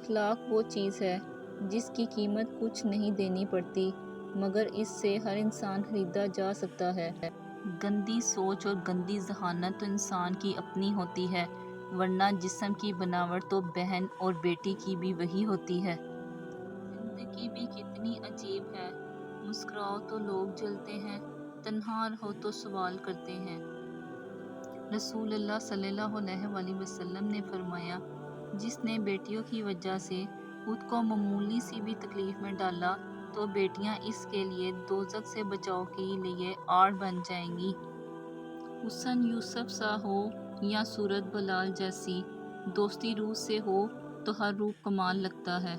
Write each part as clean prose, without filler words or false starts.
اخلاق وہ چیز ہے جس کی قیمت کچھ نہیں دینی پڑتی، مگر اس سے ہر انسان خریدا جا سکتا ہے۔ گندی سوچ اور گندی ذہانت تو انسان کی اپنی ہوتی ہے، ورنہ جسم کی بناوٹ تو بہن اور بیٹی کی بھی وہی ہوتی ہے۔ زندگی بھی کتنی عجیب ہے، مسکراؤ تو لوگ جلتے ہیں، تنہا رہو تو سوال کرتے ہیں۔ رسول اللہ صلی اللہ علیہ وآلہ وسلم نے فرمایا، جس نے بیٹیوں کی وجہ سے خود کو معمولی سی بھی تکلیف میں ڈالا تو بیٹیاں اس کے لیے دوزخ سے بچاؤ کے لیے آڑ بن جائیں گی۔ حسن یوسف سا ہو یا صورت بلال جیسی، دوستی روح سے ہو تو ہر روح کمال لگتا ہے۔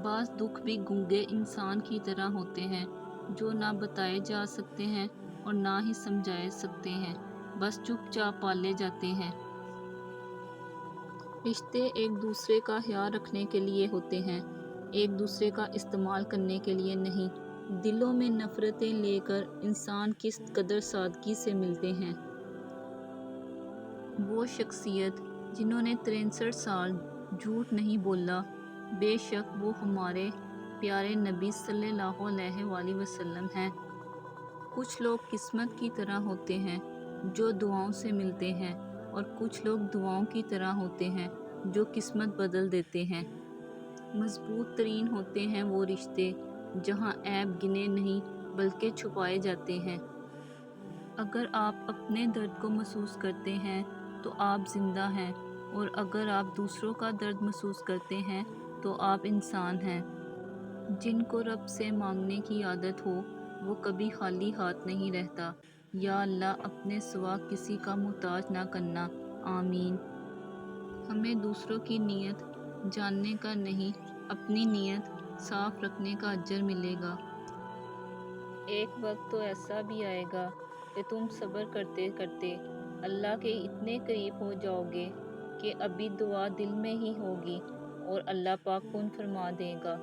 بعض دکھ بھی گونگے انسان کی طرح ہوتے ہیں، جو نہ بتائے جا سکتے ہیں اور نہ ہی سمجھائے سکتے ہیں، بس چپ چاپ پالے جاتے ہیں۔ رشتے ایک دوسرے کا خیال رکھنے کے لیے ہوتے ہیں، ایک دوسرے کا استعمال کرنے کے لیے نہیں۔ دلوں میں نفرتیں لے کر انسان کس قدر سادگی سے ملتے ہیں۔ وہ شخصیت جنہوں نے 63 سال جھوٹ نہیں بولا، بے شک وہ ہمارے پیارے نبی صلی اللہ علیہ وآلہ وسلم ہیں۔ کچھ لوگ قسمت کی طرح ہوتے ہیں جو دعاؤں سے ملتے ہیں، اور کچھ لوگ دعاؤں کی طرح ہوتے ہیں جو قسمت بدل دیتے ہیں۔ مضبوط ترین ہوتے ہیں وہ رشتے جہاں عیب گنے نہیں بلکہ چھپائے جاتے ہیں۔ اگر آپ اپنے درد کو محسوس کرتے ہیں تو آپ زندہ ہیں، اور اگر آپ دوسروں کا درد محسوس کرتے ہیں تو آپ انسان ہیں۔ جن کو رب سے مانگنے کی عادت ہو وہ کبھی خالی ہاتھ نہیں رہتا۔ یا اللہ اپنے سوا کسی کا محتاج نہ کرنا، آمین۔ ہمیں دوسروں کی نیت جاننے کا نہیں، اپنی نیت صاف رکھنے کا اجر ملے گا۔ ایک وقت تو ایسا بھی آئے گا کہ تم صبر کرتے کرتے اللہ کے اتنے قریب ہو جاؤ گے کہ ابھی دعا دل میں ہی ہوگی اور اللہ پاک کن فرما دے گا۔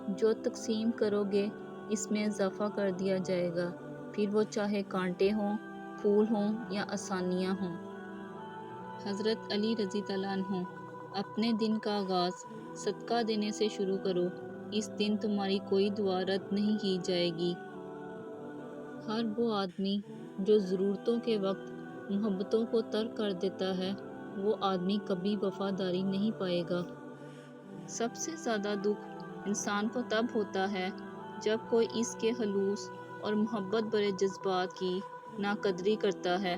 جو تقسیم کرو گے اس میں اضافہ کر دیا جائے گا، پھر وہ چاہے کانٹے ہوں، پھول ہوں یا آسانیاں ہوں۔ حضرت علی رضی اللہ عنہ، اپنے دن کا آغاز صدقہ دینے سے شروع کرو، اس دن تمہاری کوئی دعا رد نہیں کی جائے گی۔ ہر وہ آدمی جو ضرورتوں کے وقت محبتوں کو ترک کر دیتا ہے، وہ آدمی کبھی وفاداری نہیں پائے گا۔ سب سے زیادہ دکھ انسان کو تب ہوتا ہے جب کوئی اس کے خلوص اور محبت بھرے جذبات کی ناقدری کرتا ہے۔